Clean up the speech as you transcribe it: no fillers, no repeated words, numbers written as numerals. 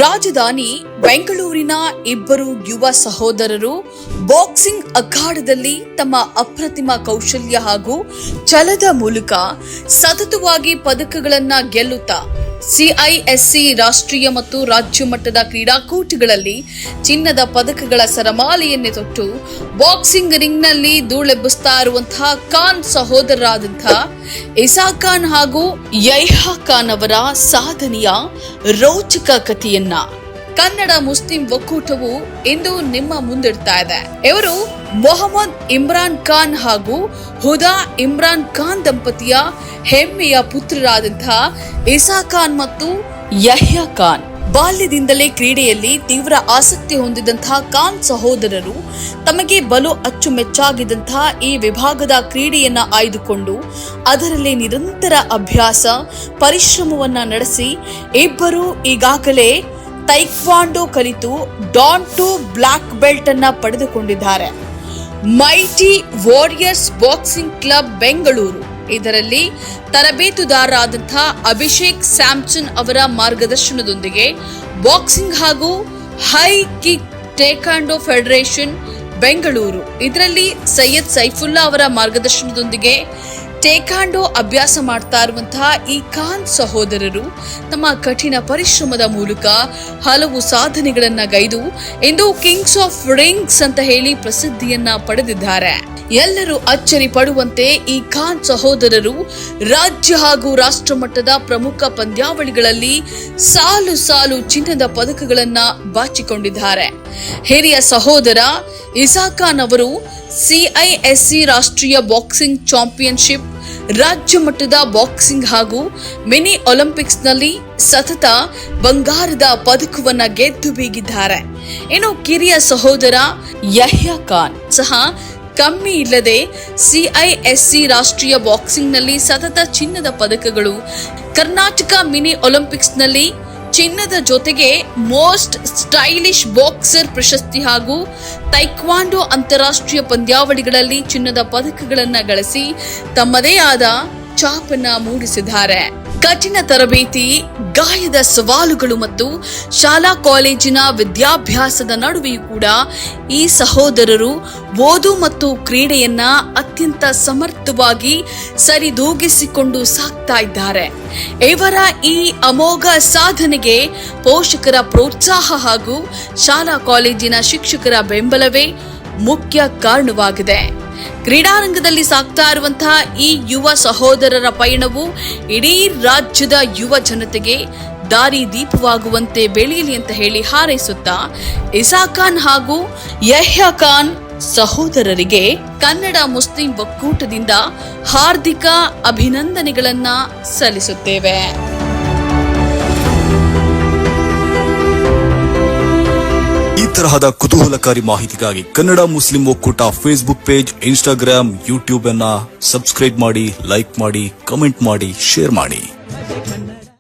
ರಾಜಧಾನಿ ಬೆಂಗಳೂರಿನ ಇಬ್ಬರು ಯುವ ಸಹೋದರರು ಬಾಕ್ಸಿಂಗ್ ಅಖಾಡದಲ್ಲಿ ತಮ್ಮ ಅಪ್ರತಿಮ ಕೌಶಲ್ಯ ಹಾಗೂ ಛಲದ ಮೂಲಕ ಸತತವಾಗಿ ಪದಕಗಳನ್ನು ಗೆಲ್ಲುತ್ತಾ ಸಿಐಎಸ್ಸಿ ರಾಷ್ಟ್ರೀಯ ಮತ್ತು ರಾಜ್ಯ ಮಟ್ಟದ ಕ್ರೀಡಾಕೂಟಗಳಲ್ಲಿ ಚಿನ್ನದ ಪದಕಗಳ ಸರಮಾಲೆಯನ್ನೇ ತೊಟ್ಟು ಬಾಕ್ಸಿಂಗ್ ರಿಂಗ್ನಲ್ಲಿ ಧೂಳೆಬ್ಬಿಸ್ತಾ ಇರುವಂತಹ ಖಾನ್ ಸಹೋದರರಾದಂತಹ ಇಸಾಕ್ ಖಾನ್ ಹಾಗೂ ಯಹ್ಯಾ ಖಾನ್ ಅವರ ಸಾಧನೆಯ ರೋಚಕ ಕಥೆಯನ್ನ ಕನ್ನಡ ಮುಸ್ಲಿಂ ಒಕ್ಕೂಟವು ಇಂದು ನಿಮ್ಮ ಮುಂದಿಡ್ತಾ ಇದೆ. ಇವರು ಮೊಹಮ್ಮದ್ ಇಮ್ರಾನ್ ಖಾನ್ ಹಾಗೂ ಹುದಾ ಇಮ್ರಾನ್ ಖಾನ್ ದಂಪತಿಯ ಹೆಮ್ಮೆಯ ಪುತ್ರರಾದಂತಹ ಇಸಾಕ್ ಖಾನ್ ಮತ್ತು ಯಹ್ಯಾ ಖಾನ್. ಬಾಲ್ಯದಿಂದಲೇ ಕ್ರೀಡೆಯಲ್ಲಿ ತೀವ್ರ ಆಸಕ್ತಿ ಹೊಂದಿದಂತಹ ಖಾನ್ ಸಹೋದರರು ತಮಗೆ ಬಲು ಅಚ್ಚುಮೆಚ್ಚಾಗಿದ್ದಂತಹ ಈ ವಿಭಾಗದ ಕ್ರೀಡೆಯನ್ನ ಆಯ್ದುಕೊಂಡು ಅದರಲ್ಲಿ ನಿರಂತರ ಅಭ್ಯಾಸ ಪರಿಶ್ರಮವನ್ನ ನಡೆಸಿ ಇಬ್ಬರು ಈಗಾಗಲೇ ಟೈಕ್ವಾಂಡೋ ಕಲಿತು ಡಾನ್ ಟು ಬ್ಲಾಕ್ ಬೆಲ್ಟ್ ಅನ್ನ ಪಡೆದುಕೊಂಡಿದ್ದಾರೆ. Mighty warriors boxing club Bengaluru ಇದರಲ್ಲಿ ತರಬೇತುದಾರರಾದಂತಹ ಅಭಿಷೇಕ್ ಸ್ಯಾಮ್ಸನ್ ಅವರ ಮಾರ್ಗದರ್ಶನದೊಂದಿಗೆ ಬಾಕ್ಸಿಂಗ್ ಹಾಗೂ high kick taekwondo federation Bengaluru ಇದರಲ್ಲಿ ಸೈಯದ್ ಸೈಫುಲ್ಲಾ ಅವರ ಮಾರ್ಗದರ್ಶನದೊಂದಿಗೆ ಟೇಕ್ವಾಂಡೋ ಅಭ್ಯಾಸ ಮಾಡ್ತಾ ಇರುವಂತಹ ಈ ಖಾನ್ ಸಹೋದರರು ತಮ್ಮ ಕಠಿಣ ಪರಿಶ್ರಮದ ಮೂಲಕ ಹಲವು ಸಾಧನೆಗಳನ್ನ ಗೈದು ಇಂದು ಕಿಂಗ್ಸ್ ಆಫ್ ರಿಂಗ್ಸ್ ಅಂತ ಹೇಳಿ ಪ್ರಸಿದ್ಧಿಯನ್ನ ಪಡೆದಿದ್ದಾರೆ. ಎಲ್ಲರೂ ಅಚ್ಚರಿ ಪಡುವಂತೆ ಈ ಖಾನ್ ಸಹೋದರರು ರಾಜ್ಯ ಹಾಗೂ ರಾಷ್ಟ್ರ ಮಟ್ಟದ ಪ್ರಮುಖ ಪಂದ್ಯಾವಳಿಗಳಲ್ಲಿ ಸಾಲು ಸಾಲು ಚಿನ್ನದ ಪದಕಗಳನ್ನ ಬಾಚಿಕೊಂಡಿದ್ದಾರೆ. ಹಿರಿಯ ಸಹೋದರ ಇಸಾಕ್ ಖಾನ್ ಅವರು ಸಿಐಎಸ್ಸಿ ರಾಷ್ಟ್ರೀಯ ಬಾಕ್ಸಿಂಗ್ ಚಾಂಪಿಯನ್ಶಿಪ್, ರಾಜ್ಯ ಮಟ್ಟದ ಬಾಕ್ಸಿಂಗ್ ಹಾಗೂ ಮಿನಿ ಒಲಿಂಪಿಕ್ಸ್ನಲ್ಲಿ ಸತತ ಬಂಗಾರದ ಪದಕವನ್ನ ಗೆದ್ದು ಬೀಗಿದ್ದಾರೆ. ಇನ್ನು ಕಿರಿಯ ಸಹೋದರ ಯಹ್ಯಾ ಖಾನ್ ಸಹ ಕಮ್ಮಿ ಇಲ್ಲದೆ ಸಿಐಎಸ್ಸಿ ರಾಷ್ಟ್ರೀಯ ಬಾಕ್ಸಿಂಗ್ನಲ್ಲಿ ಸತತ ಚಿನ್ನದ ಪದಕಗಳು, ಕರ್ನಾಟಕ ಮಿನಿ ಒಲಿಂಪಿಕ್ಸ್ನಲ್ಲಿ ಚಿನ್ನದ ಜೊತೆಗೆ ಮೋಸ್ಟ್ ಸ್ಟೈಲಿಶ್ ಬಾಕ್ಸರ್ ಪ್ರಶಸ್ತಿ ಹಾಗೂ ಟೈಕ್ವಾಂಡೋ ಅಂತಾರಾಷ್ಟ್ರೀಯ ಪಂದ್ಯಾವಳಿಗಳಲ್ಲಿ ಚಿನ್ನದ ಪದಕಗಳನ್ನು ಗಳಿಸಿ ತಮ್ಮದೇ ಆದ ಛಾಪನ್ನ ಮೂಡಿಸಿದ್ದಾರೆ. ಕಠಿಣ ತರಬೇತಿ, ಗಾಯದ ಸವಾಲುಗಳು ಮತ್ತು ಶಾಲಾ ಕಾಲೇಜಿನ ವಿದ್ಯಾಭ್ಯಾಸದ ನಡುವೆಯೂ ಕೂಡ ಈ ಸಹೋದರರು ಓದು ಮತ್ತು ಕ್ರೀಡೆಯನ್ನ ಅತ್ಯಂತ ಸಮರ್ಥವಾಗಿ ಸರಿದೂಗಿಸಿಕೊಂಡು ಸಾಕ್ತಾ ಇದ್ದಾರೆ. ಇವರ ಈ ಅಮೋಘ ಸಾಧನೆಗೆ ಪೋಷಕರ ಪ್ರೋತ್ಸಾಹ ಹಾಗೂ ಶಾಲಾ ಕಾಲೇಜಿನ ಶಿಕ್ಷಕರ ಬೆಂಬಲವೇ ಮುಖ್ಯ ಕಾರಣವಾಗಿದೆ. ಕ್ರೀಡಾರಂಗದಲ್ಲಿ ಸಾಗ್ತಾ ಇರುವಂತಹ ಈ ಯುವ ಸಹೋದರರ ಪಯಣವು ಇಡೀ ರಾಜ್ಯದ ಯುವ ಜನತೆಗೆ ದಾರಿ ದೀಪವಾಗುವಂತೆ ಬೆಳೆಯಲಿ ಅಂತ ಹೇಳಿ ಹಾರೈಸುತ್ತಾ ಇಸಾಕ್ ಖಾನ್ ಹಾಗೂ ಯಹ್ಯಾ ಖಾನ್ ಸಹೋದರರಿಗೆ ಕನ್ನಡ ಮುಸ್ಲಿಂ ಒಕ್ಕೂಟದಿಂದ ಹಾರ್ದಿಕ ಅಭಿನಂದನೆಗಳನ್ನ ಸಲ್ಲಿಸುತ್ತೇವೆ. ಈ ತರಹದ ಕುತೂಹಲಕಾರಿ ಮಾಹಿತಿಗಾಗಿ ಕನ್ನಡ ಮುಸ್ಲಿಂ ಒಕ್ಕೂಟ ಫೇಸ್ಬುಕ್ ಪೇಜ್, ಇನ್ಸ್ಟಾಗ್ರಾಮ್, ಯೂಟ್ಯೂಬ್ ಅನ್ನ ಸಬ್ಸ್ಕ್ರೈಬ್ ಮಾಡಿ, ಲೈಕ್ ಮಾಡಿ, ಕಮೆಂಟ್ ಮಾಡಿ, ಶೇರ್ ಮಾಡಿ.